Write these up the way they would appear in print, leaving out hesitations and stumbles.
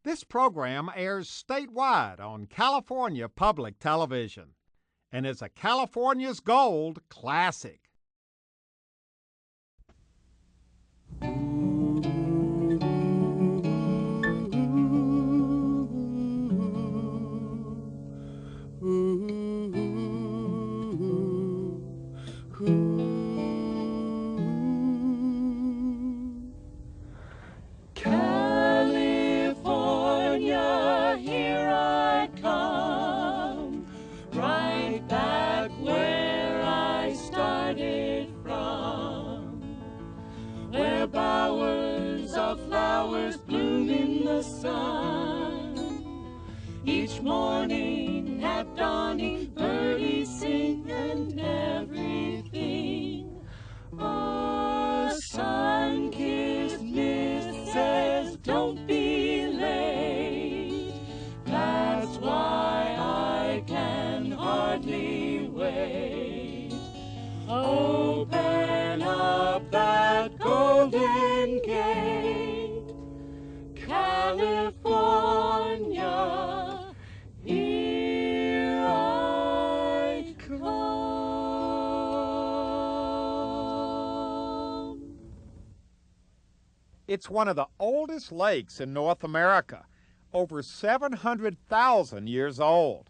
This program airs statewide on California Public Television and is a California's Gold classic. California, here I come, right back where I started from, where bowers of flowers bloom in the sun. Each morning at dawning, birdies sing and everything. A sun-kissed mist says, don't be late. That's why I can hardly wait. Open up that golden gate, California, here I come. It's one of the oldest lakes in North America, over 700,000 years old.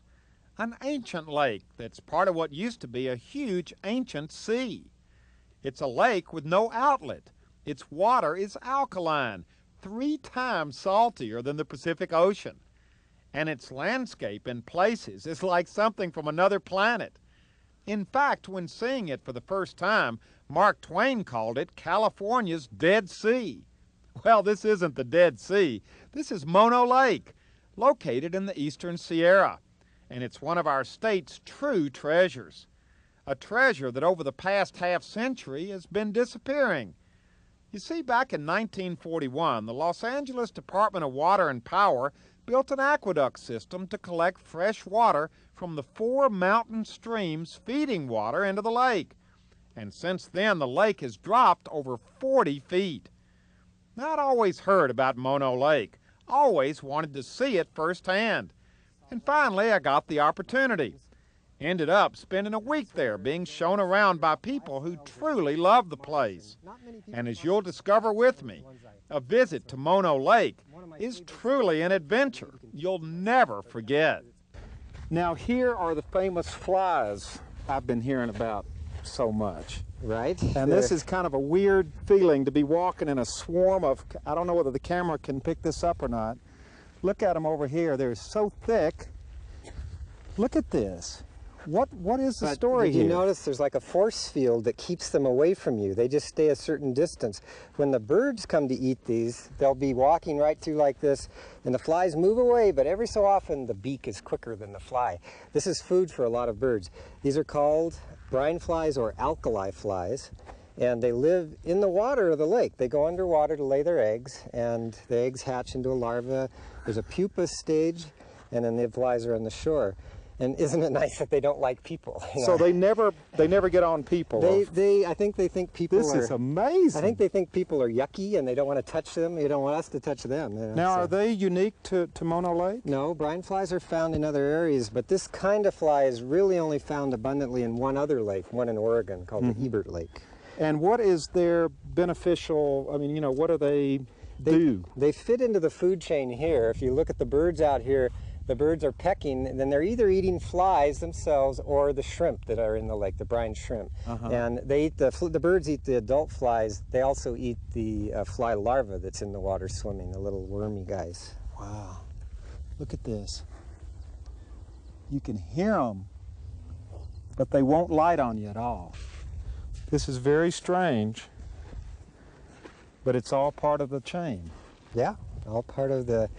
An ancient lake that's part of what used to be a huge ancient sea. It's a lake with no outlet. Its water is alkaline, 3 times saltier than the Pacific Ocean. And its landscape in places is like something from another planet. In fact, when seeing it for the first time, Mark Twain called it California's Dead Sea. Well, this isn't the Dead Sea. This is Mono Lake, located in the eastern Sierra, and it's one of our state's true treasures. A treasure that over the past half-century has been disappearing. You see, back in 1941, the Los Angeles Department of Water and Power built an aqueduct system to collect fresh water from the 4 mountain streams feeding water into the lake. And since then, the lake has dropped over 40 feet. Now, I'd always heard about Mono Lake, always wanted to see it firsthand. And finally, I got the opportunity. Ended up spending a week there being shown around by people who truly love the place. And as you'll discover with me, a visit to Mono Lake is truly an adventure you'll never forget. Now, here are the famous flies I've been hearing about so much. Right. And this is kind of a weird feeling to be walking in a swarm of, I don't know whether the camera can pick this up or not. Look at them over here. They're so thick. Look at this. What is the story here? Did you notice there's like a force field that keeps them away from you? They just stay a certain distance. When the birds come to eat these, they'll be walking right through like this, and the flies move away, but every so often the beak is quicker than the fly. This is food for a lot of birds. These are called brine flies or alkali flies, and they live in the water of the lake. They go underwater to lay their eggs, and the eggs hatch into a larva. There's a pupa stage, and then the flies are on the shore. And isn't it nice that they don't like people? So they never get on people. I think they think people This is amazing. I think they think people are yucky and they don't want to touch them. They don't want us to touch them. You know, now, are they unique to Mono Lake? No, brine flies are found in other areas, but this kind of fly is really only found abundantly in one other lake, one in Oregon called the Ebert Lake. And what is their beneficial, I mean, you know, what do they do? They fit into the food chain here. If you look at the birds out here, the birds are pecking, and then they're either eating flies themselves or the shrimp that are in the lake, the brine shrimp. And they eat the birds eat the adult flies. They also eat the fly larva that's in the water swimming, the little wormy guys. Wow. Look at this. You can hear them, but they won't light on you at all. This is very strange, but it's all part of the chain. Yeah, all part of the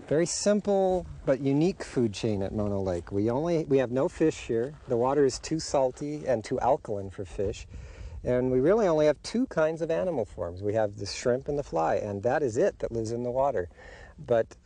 very simple but unique food chain at Mono Lake. We have no fish here. The water is too salty and too alkaline for fish. And we really only have 2 kinds of animal forms. We have the shrimp and the fly, and that is it that lives in the water. but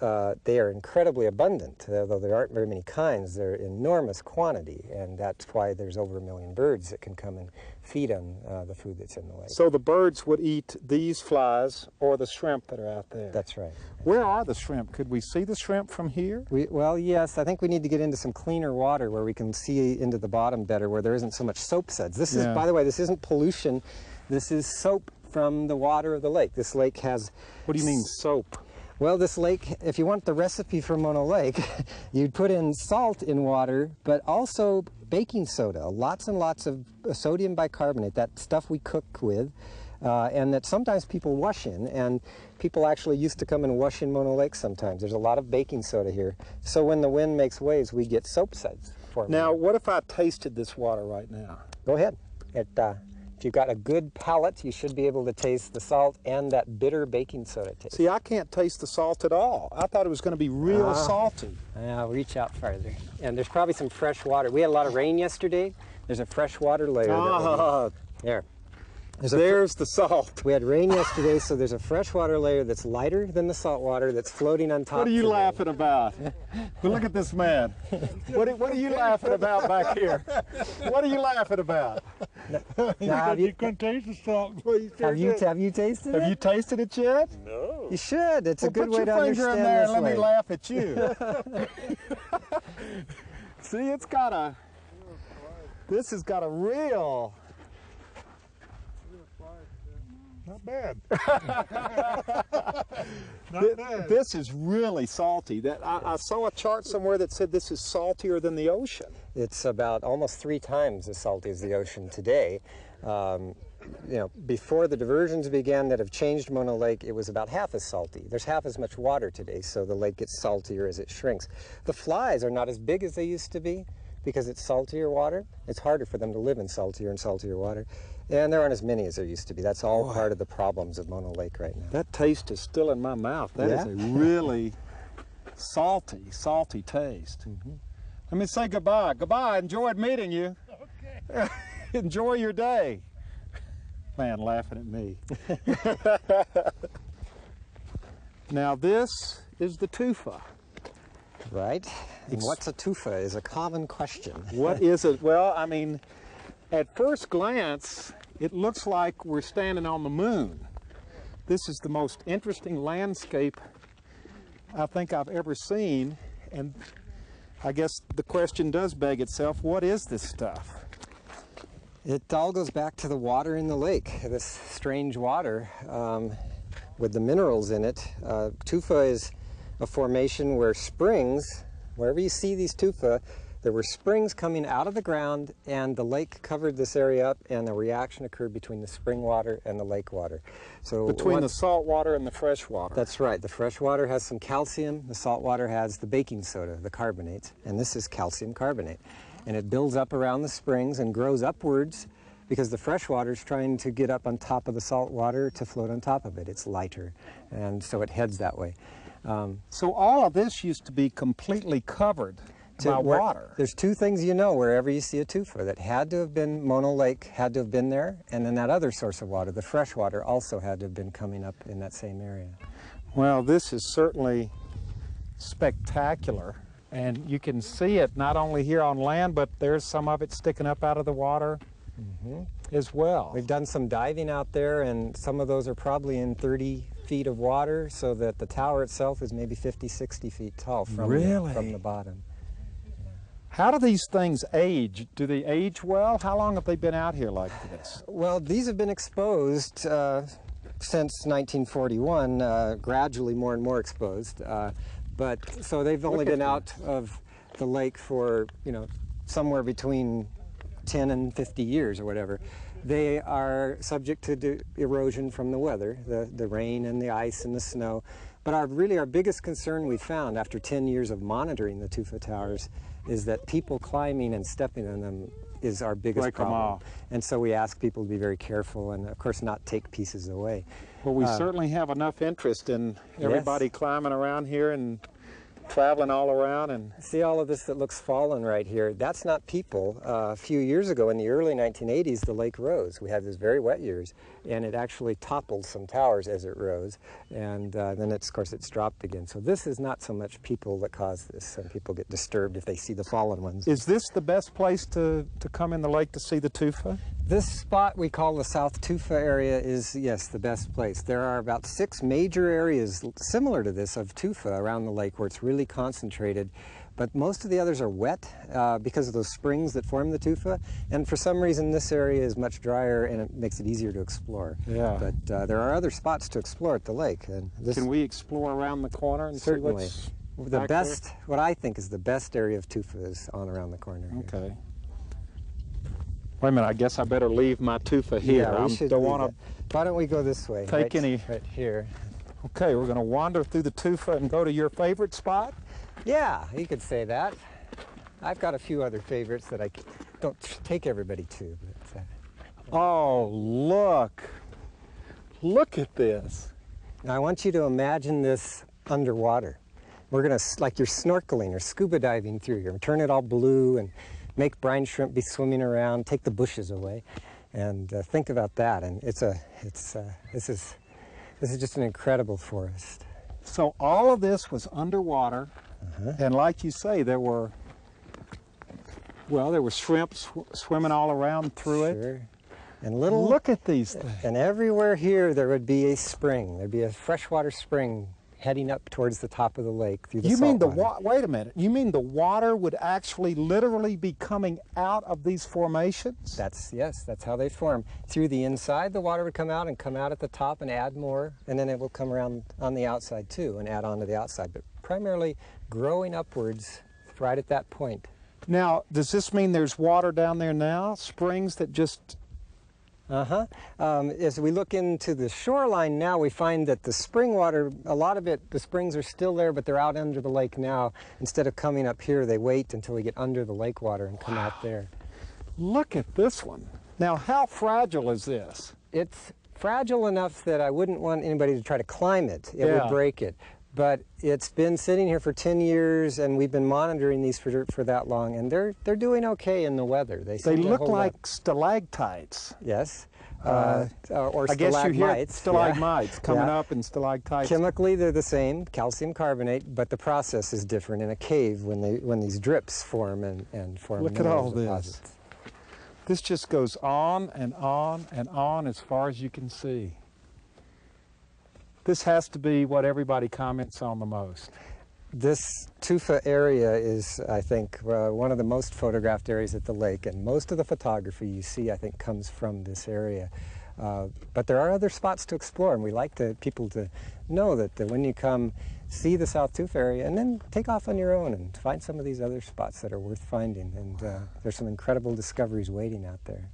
they are incredibly abundant. Though there aren't very many kinds, they're enormous quantity, and that's why there's over 1 million birds that can come and feed on the food that's in the lake. So the birds would eat these flies or the shrimp that are out there? That's right. Where are the shrimp? Could we see the shrimp from here? Well, yes, I think we need to get into some cleaner water where we can see into the bottom better, where there isn't so much soap suds. This is, by the way, this isn't pollution. This is soap from the water of the lake. This lake has... What do you mean, soap? Well, this lake, if you want the recipe for Mono Lake, you'd put in salt in water, but also baking soda, lots and lots of sodium bicarbonate, that stuff we cook with, and that sometimes people wash in, and people actually used to come and wash in Mono Lake sometimes. There's a lot of baking soda here. So when the wind makes waves, we get soap suds. Now, what if I tasted this water right now? Go ahead. If you've got a good palate, you should be able to taste the salt and that bitter baking soda taste. See, I can't taste the salt at all. I thought it was going to be real salty. I'll reach out farther. And there's probably some fresh water. We had a lot of rain yesterday. There's a fresh water layer. There. There's the salt. We had rain yesterday, so there's a freshwater layer that's lighter than the salt water that's floating on top. What are you today. laughing about? Well, look at this man. What are you laughing about back here? What are you laughing about? Now, you couldn't taste the salt. Have you tasted it? Have you tasted it yet? No. You should. It's a good way to put your finger in understand there this and let me lake. laugh at you. See, it's got a... This has got a real... Not bad. This is really salty. I saw a chart somewhere that said this is saltier than the ocean. It's about almost 3 times as salty as the ocean today. Before the diversions began that have changed Mono Lake, it was about half as salty. There's half as much water today, so the lake gets saltier as it shrinks. The flies are not as big as they used to be because it's saltier water. It's harder for them to live in saltier and saltier water. And there aren't as many as there used to be. That's all part of the problems of Mono Lake right now. That taste is still in my mouth. That is a really salty taste. Let me say goodbye. Goodbye. Enjoyed meeting you. Okay. Enjoy your day. Man laughing at me. Now this is the tufa. Right. And what's a tufa is a common question. What is it? Well, I mean, at first glance, it looks like we're standing on the moon. This is the most interesting landscape I think I've ever seen, and I guess the question does beg itself, what is this stuff? It all goes back to the water in the lake, this strange water with the minerals in it. Tufa is a formation where springs, wherever you see these tufa, there were springs coming out of the ground, and the lake covered this area up, and a reaction occurred between the spring water and the lake water. So between the salt water and the fresh water. That's right. The fresh water has some calcium. The salt water has the baking soda, the carbonates, and this is calcium carbonate. And it builds up around the springs and grows upwards because the fresh water is trying to get up on top of the salt water to float on top of it. It's lighter, and so it heads that way. So all of this used to be completely covered by water. There's 2 things you know wherever you see a tufa, that had to have been Mono Lake, had to have been there, and then that other source of water, the fresh water, also had to have been coming up in that same area. Well, this is certainly spectacular, and you can see it not only here on land, but there's some of it sticking up out of the water as well. We've done some diving out there, and some of those are probably in 30 feet of water, so that the tower itself is maybe 50, 60 feet tall from the bottom. How do these things age? Do they age well? How long have they been out here like this? Well, these have been exposed since 1941, gradually more and more exposed. So they've only been out of the lake for, somewhere between 10 and 50 years or whatever. They are subject to erosion from the weather, the rain and the ice and the snow. But our biggest concern we found after 10 years of monitoring the tufa towers is that people climbing and stepping on them is our biggest problem. And so we ask people to be very careful and, of course, not take pieces away. Well, we certainly have enough interest in everybody climbing around here and traveling all around. And see all of this that looks fallen right here? That's not people. A few years ago, in the early 1980s, the lake rose. We had these very wet years, and it actually toppled some towers as it rose, and then of course it's dropped again. So this is not so much people that cause this. Some people get disturbed if they see the fallen ones. Is this the best place to come in the lake to see the tufa? This spot we call the South Tufa area is, yes, the best place. There are about 6 major areas similar to this of tufa around the lake where it's really concentrated, but most of the others are wet because of those springs that form the tufa, and for some reason this area is much drier and it makes it easier to explore. Yeah. But there are other spots to explore at the lake. And this, can we explore around the corner and certainly see what's the back best, there? what I think is the best area of tufa is on around the corner here. Okay. Wait a minute, I guess I better leave my tufa here. Yeah, we should don't leave want it. Why don't we go this way? take any- right here. Okay, we're going to wander through the tufa and go to your favorite spot? Yeah, you could say that. I've got a few other favorites that I don't take everybody to. But, Oh, look. Look at this. now I want you to imagine this underwater. We're going to, like you're snorkeling or scuba diving through here, turn it all blue and make brine shrimp be swimming around, take the bushes away, and think about that. And this is just an incredible forest. So all of this was underwater, and like you say, there were shrimp swimming all around through it. Sure. And little, Look at these things. and everywhere here there would be a spring. There'd be a freshwater spring heading up towards the top of the lake through the You mean salt water. wait a minute. You mean the water would actually literally be coming out of these formations? Yes, that's how they form. Through the inside, the water would come out at the top and add more, and then it will come around on the outside too and add on to the outside, but primarily growing upwards right at that point. Now, does this mean there's water down there now? Springs that just... As we look into the shoreline now, we find that the spring water, a lot of it, the springs are still there, but they're out under the lake now. Instead of coming up here, they wait until we get under the lake water and come out there. Look at this one. Now, how fragile is this? It's fragile enough that I wouldn't want anybody to try to climb it. It Yeah. would break it. But it's been sitting here for 10 years, and we've been monitoring these for that long, and they're doing okay in the weather. They They seem to look hold like up. stalactites. Yes. Or I guess you hear stalagmites. stalagmites Yeah. coming Yeah. up and stalactites. Chemically, they're the same, calcium carbonate, but the process is different in a cave when these drips form and form. Look at all mineral this. deposits. This just goes on and on and on as far as you can see. This has to be what everybody comments on the most. This Tufa area is, I think, one of the most photographed areas at the lake, and most of the photography you see, I think, comes from this area. But there are other spots to explore, and we like people to know that when you come, see the South Tufa area, and then take off on your own and find some of these other spots that are worth finding. And there's some incredible discoveries waiting out there.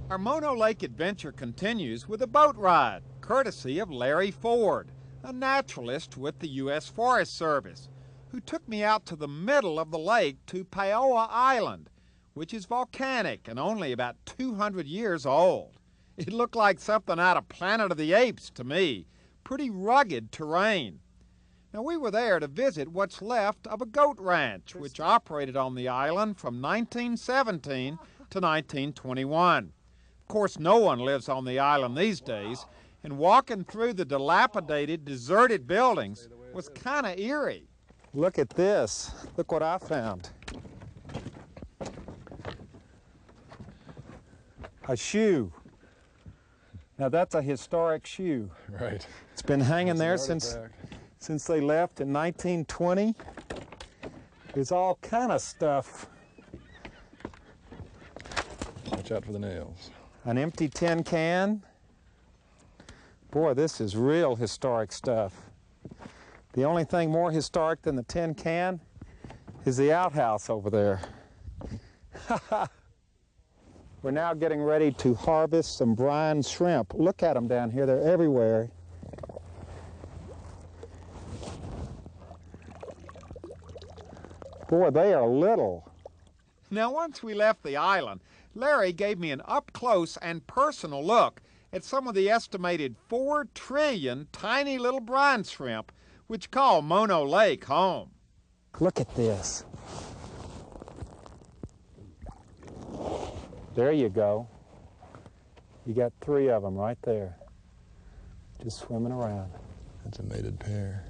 Our Mono Lake adventure continues with a boat ride, courtesy of Larry Ford, a naturalist with the U.S. Forest Service, who took me out to the middle of the lake to Paoa Island, which is volcanic and only about 200 years old. It looked like something out of Planet of the Apes to me, pretty rugged terrain. Now, we were there to visit what's left of a goat ranch, which operated on the island from 1917 to 1921. Of course, no one lives on the island these days, and walking through the dilapidated, deserted buildings was kind of eerie. Look at this. Look what I found. A shoe. Now, that's a historic shoe. Right. It's been hanging there since they left in 1920. There's all kind of stuff. Watch out for the nails. An empty tin can. Boy, this is real historic stuff. The only thing more historic than the tin can is the outhouse over there. We're now getting ready to harvest some brine shrimp. Look at them down here, they're everywhere. Boy, they are little. Now, once we left the island, Larry gave me an up-close and personal look at some of the estimated 4 trillion tiny little brine shrimp which call Mono Lake home. Look at this. There you go. You got 3 of them right there, just swimming around. That's a mated pair.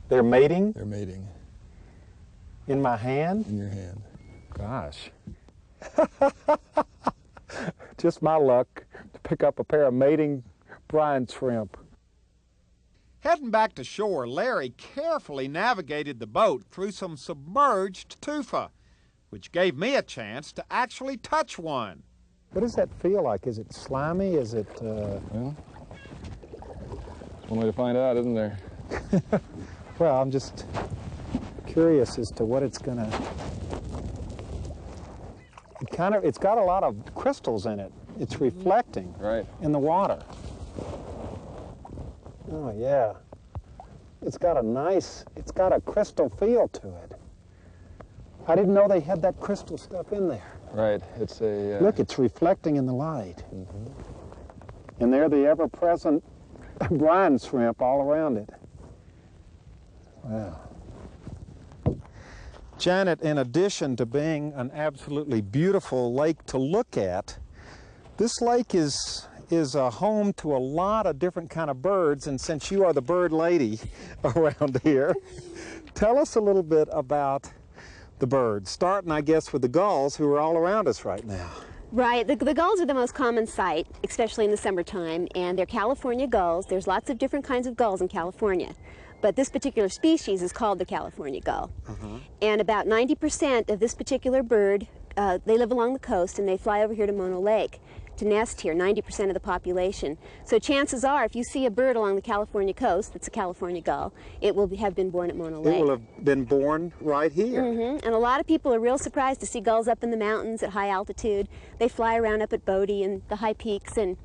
They're mating? They're mating. In my hand? In your hand. Gosh. Just my luck to pick up a pair of mating brine shrimp. Heading back to shore, Larry carefully navigated the boat through some submerged tufa, which gave me a chance to actually touch one. What does that feel like? Is it slimy? Is it... Well, one way to find out, isn't there? Well, I'm just curious as to what it's gonna... It's got a lot of crystals in it. It's reflecting in the water. Oh, yeah. It's got a crystal feel to it. I didn't know they had that crystal stuff in there. Right, it's a... Look, it's reflecting in the light. And they're the ever-present brine shrimp all around it. Wow. Janet, in addition to being an absolutely beautiful lake to look at, this lake is a home to a lot of different kind of birds, and since you are the bird lady around here, tell us a little bit about the birds, starting, I guess, with the gulls who are all around us right now. Right, the gulls are the most common sight, especially in the summertime, and they're California gulls. There's lots of different kinds of gulls in California, but this particular species is called the California gull. And about 90% of this particular bird, they live along the coast and they fly over here to Mono Lake to nest here, 90% of the population. So chances are, if you see a bird along the California coast that's a California gull, it will have been born at Mono Lake. It will have been born right here. And a lot of people are real surprised to see gulls up in the mountains at high altitude. They fly around up at Bodie and the high peaks, and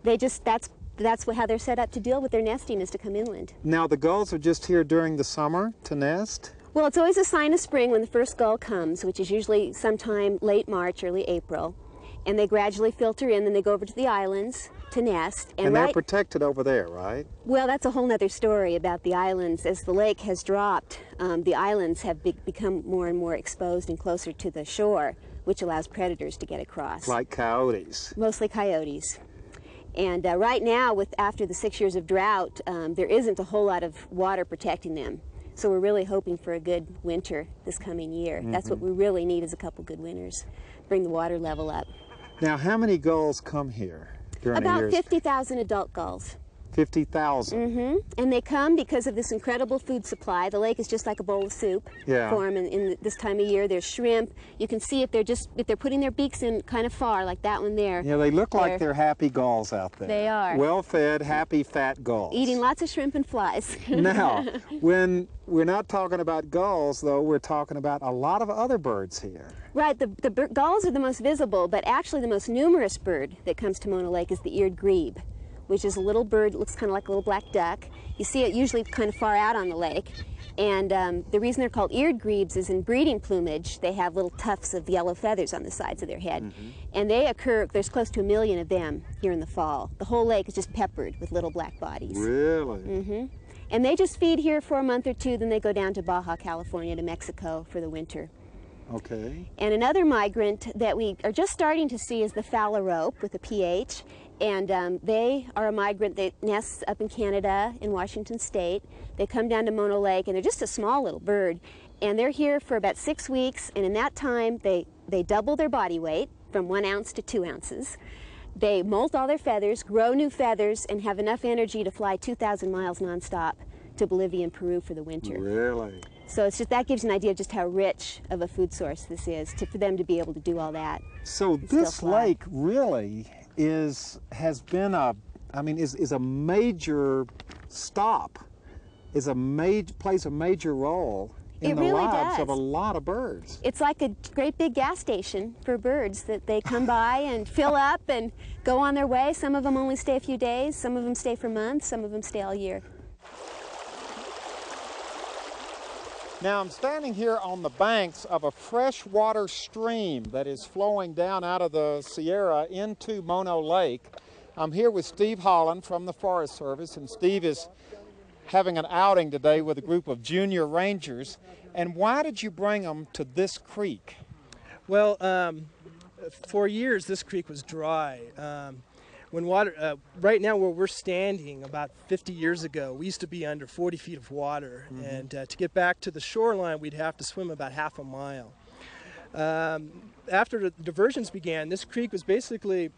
they just, that's how they're set up to deal with their nesting, is to come inland. Now, the gulls are just here during the summer to nest? Well, it's always a sign of spring when the first gull comes, which is usually sometime late March, early April. And they gradually filter in, then they go over to the islands to nest. And they're protected over there, right? Well, that's a whole other story about the islands. As the lake has dropped, the islands have become more and more exposed and closer to the shore, which allows predators to get across. Like coyotes. Mostly coyotes. And right now, after the 6 years of drought, there isn't a whole lot of water protecting them. So we're really hoping for a good winter this coming year. That's what we really need, is a couple good winters. Bring the water level up. Now, how many gulls come here during the year? About 50,000 adult gulls. 50,000? And they come because of this incredible food supply. The lake is just like a bowl of soup for them in this time of year. There's shrimp. You can see if they're putting their beaks in kind of far, like that one there. Yeah, they look like they're happy gulls out there. They are. Well-fed, happy, fat gulls. Eating lots of shrimp and flies. Now, when we're not talking about gulls, though, we're talking about a lot of other birds here. Right, the gulls are the most visible, but actually the most numerous bird that comes to Mono Lake is the eared grebe, which is a little bird that looks kind of like a little black duck. You see it usually kind of far out on the lake. And the reason they're called eared grebes is in breeding plumage, they have little tufts of yellow feathers on the sides of their head. And they occur, there's close to 1 million of them here in the fall. The whole lake is just peppered with little black bodies. Really? And they just feed here for a month or two, then they go down to Baja California, to Mexico for the winter. Okay. And another migrant that we are just starting to see is the phalarope with a PH. And they are a migrant that nests up in Canada, in Washington State. They come down to Mono Lake, and they're just a small little bird. And they're here for about 6 weeks, and in that time, they double their body weight from 1 ounce to 2 ounces. They molt all their feathers, grow new feathers, and have enough energy to fly 2,000 miles nonstop to Bolivia and Peru for the winter. Really? So it's just, that gives you an idea of just how rich of a food source this is, for them to be able to do all that. So this lake really is a major stop, plays a major role in the lives of a lot of birds. It's like a great big gas station for birds that they come by and fill up and go on their way. Some of them only stay a few days, some of them stay for months, some of them stay all year. Now I'm standing here on the banks of a freshwater stream that is flowing down out of the Sierra into Mono Lake. I'm here with Steve Holland from the Forest Service, and Steve is having an outing today with a group of junior rangers. And why did you bring them to this creek? Well, For years, this creek was dry. When water, right now where we're standing, about 50 years ago, we used to be under 40 feet of water. And to get back to the shoreline, we'd have to swim about half a mile. After the diversions began, this creek was basically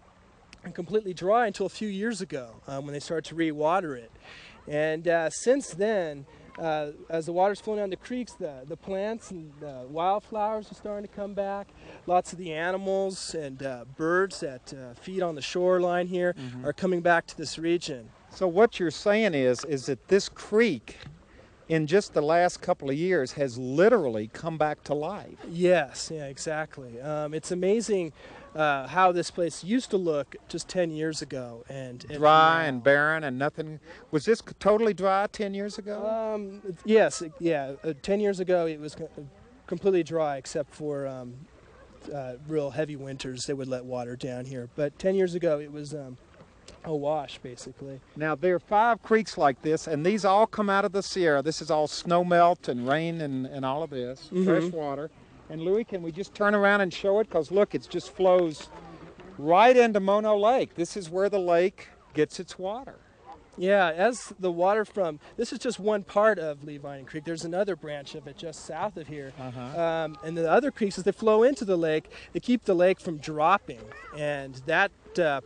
completely dry until a few years ago when they started to re-water it. And since then, as the water's flowing down the creeks, the plants and the wildflowers are starting to come back. Lots of the animals and birds that feed on the shoreline here are coming back to this region. So what you're saying is that this creek, in just the last couple of years, has literally come back to life. Yes, yeah, exactly. It's amazing how this place used to look just 10 years ago. And dry and barren and nothing. Was this totally dry 10 years ago? Yes, yeah. 10 years ago it was completely dry except for real heavy winters. They would let water down here. But 10 years ago it was a wash, basically. Now, there are 5 creeks like this, and these all come out of the Sierra. This is all snow melt and rain and all of this, fresh water. And Louis, can we just turn around and show it? Because look, it just flows right into Mono Lake. This is where the lake gets its water. Yeah, as the water from, this is just one part of Levine Creek. There's another branch of it just south of here. And the other creeks, as they flow into the lake, they keep the lake from dropping. And that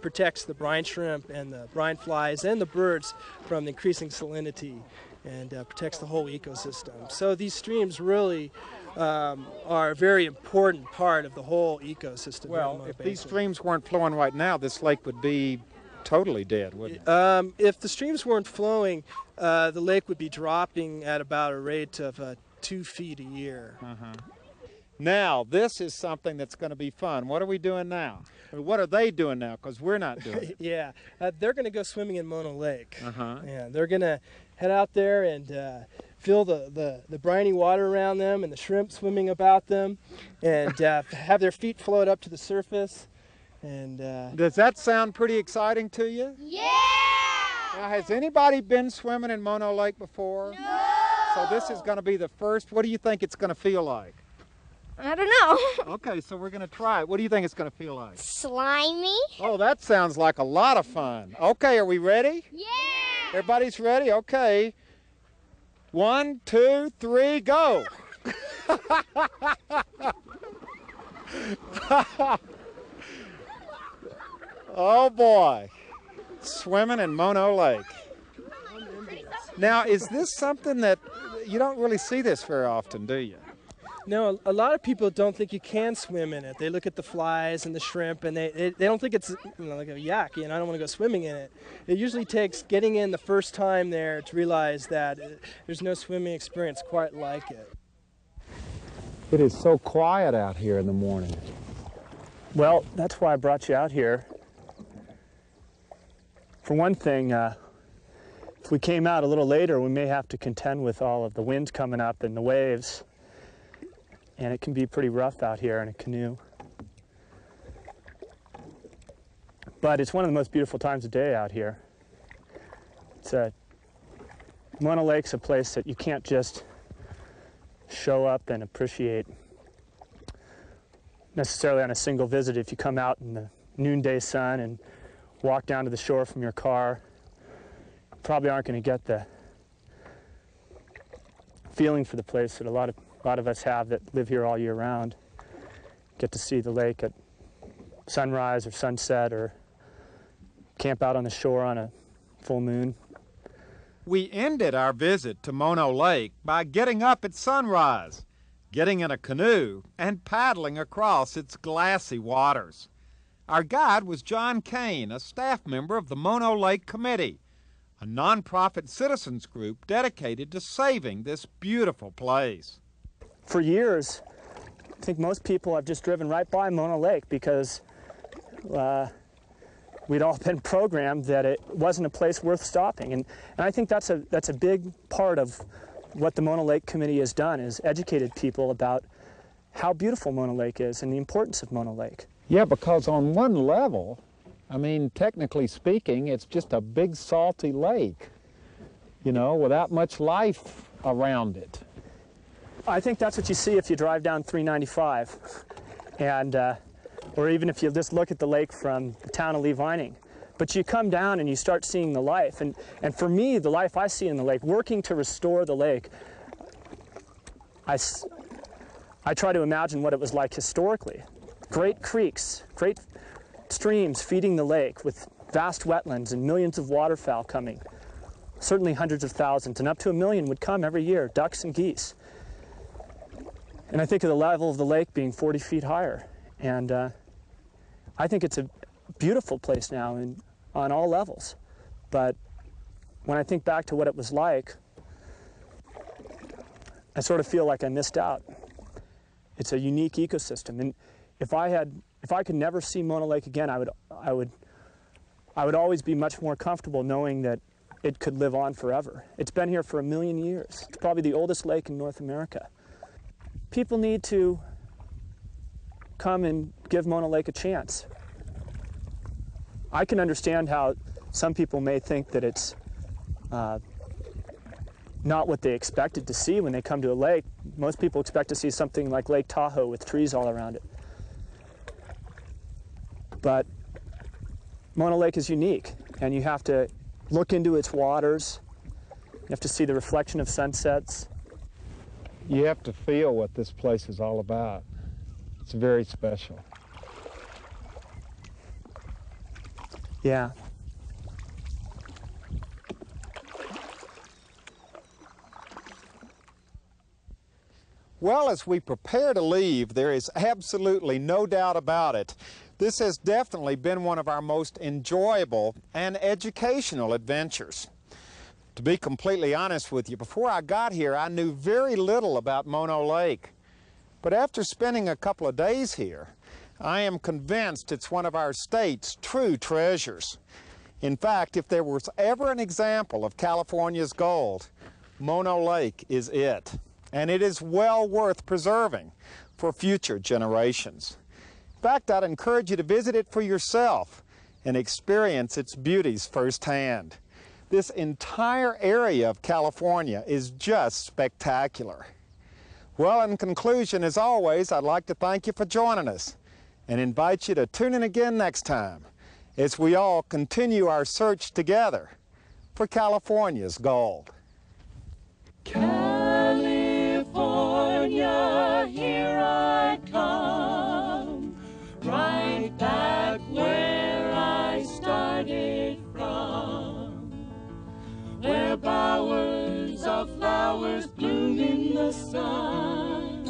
protects the brine shrimp and the brine flies and the birds from the increasing salinity and protects the whole ecosystem. So these streams really are a very important part of the whole ecosystem. Well, if these streams weren't flowing right now, this lake would be totally dead, wouldn't it? If the streams weren't flowing, the lake would be dropping at about a rate of 2 feet a year. Now, this is something that's going to be fun. What are we doing now? Or what are they doing now? Because we're not doing it. Yeah, they're going to go swimming in Mono Lake. Yeah, they're going to head out there and feel the briny water around them and the shrimp swimming about them and have their feet float up to the surface. And does that sound pretty exciting to you? Yeah! Now, has anybody been swimming in Mono Lake before? No! So this is going to be the first. What do you think it's going to feel like? I don't know. Okay, so we're going to try it. What do you think it's going to feel like? Slimy? Oh, that sounds like a lot of fun. Okay, are we ready? Yeah! Everybody's ready? Okay. 1, 2, 3, go! Oh boy, swimming in Mono Lake. Now, is this something that you don't really see this very often, do you? No, a lot of people don't think you can swim in it. They look at the flies and the shrimp and they don't think it's like a yuck, I don't want to go swimming in it. It usually takes getting in the first time there to realize that there's no swimming experience quite like it. It is so quiet out here in the morning. Well, that's why I brought you out here. For one thing, if we came out a little later, we may have to contend with all of the wind coming up and the waves. And it can be pretty rough out here in a canoe. But it's one of the most beautiful times of day out here. Mono Lake's a place that you can't just show up and appreciate necessarily on a single visit. If you come out in the noonday sun and walk down to the shore from your car, you probably aren't going to get the feeling for the place that a lot of us have that live here all year round. Get to see the lake at sunrise or sunset or camp out on the shore on a full moon. We ended our visit to Mono Lake by getting up at sunrise, getting in a canoe, and paddling across its glassy waters. Our guide was John Cain, a staff member of the Mono Lake Committee, a nonprofit citizens group dedicated to saving this beautiful place. For years, I think most people have just driven right by Mono Lake because we'd all been programmed that it wasn't a place worth stopping. And I think that's a big part of what the Mono Lake Committee has done, is educated people about how beautiful Mono Lake is and the importance of Mono Lake. Yeah, because on one level, I mean, technically speaking, it's just a big salty lake, without much life around it. I think that's what you see if you drive down 395. And or even if you just look at the lake from the town of Lee Vining. But you come down and you start seeing the life. And for me, the life I see in the lake, working to restore the lake, I try to imagine what it was like historically. Great creeks, great streams feeding the lake with vast wetlands and millions of waterfowl coming. Certainly hundreds of thousands, and up to 1 million would come every year, ducks and geese. And I think of the level of the lake being 40 feet higher. And I think it's a beautiful place now on all levels. But when I think back to what it was like, I sort of feel like I missed out. It's a unique ecosystem. And if I could never see Mona Lake again, I would always be much more comfortable knowing that it could live on forever. It's been here for 1 million years. It's probably the oldest lake in North America. People need to come and give Mona Lake a chance. I can understand how some people may think that it's not what they expected to see when they come to a lake. Most people expect to see something like Lake Tahoe with trees all around it. But Mona Lake is unique, and you have to look into its waters. You have to see the reflection of sunsets. You have to feel what this place is all about. It's very special. Yeah. Well, as we prepare to leave, there is absolutely no doubt about it. This has definitely been one of our most enjoyable and educational adventures. To be completely honest with you, before I got here, I knew very little about Mono Lake. But after spending a couple of days here, I am convinced it's one of our state's true treasures. In fact, if there was ever an example of California's gold, Mono Lake is it. And it is well worth preserving for future generations. In fact, I'd encourage you to visit it for yourself and experience its beauties firsthand. This entire area of California is just spectacular. Well, in conclusion, as always, I'd like to thank you for joining us and invite you to tune in again next time as we all continue our search together for California's gold. California, here I come, right back where I started from, where bowers of flowers bloom in the sun.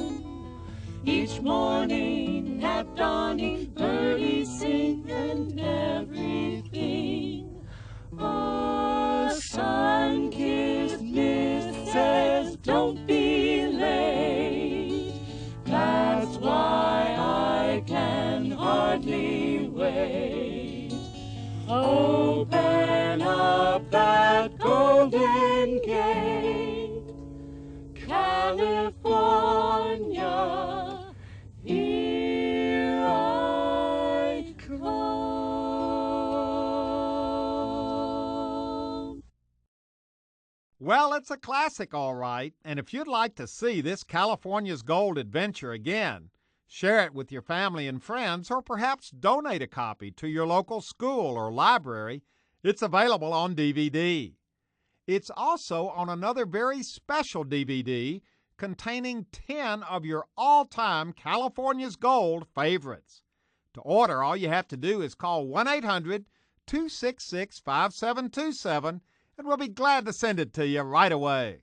Each morning at dawning, birdies sing and everything. A sun-kissed mist says, don't be late. That's why I can hardly wait. Open up that golden gate, California, here I come. Well, it's a classic, all right, and if you'd like to see this California's Gold adventure again, share it with your family and friends, or perhaps donate a copy to your local school or library. It's available on DVD. It's also on another very special DVD containing 10 of your all-time California's Gold favorites. To order, all you have to do is call 1-800-266-5727, and we'll be glad to send it to you right away.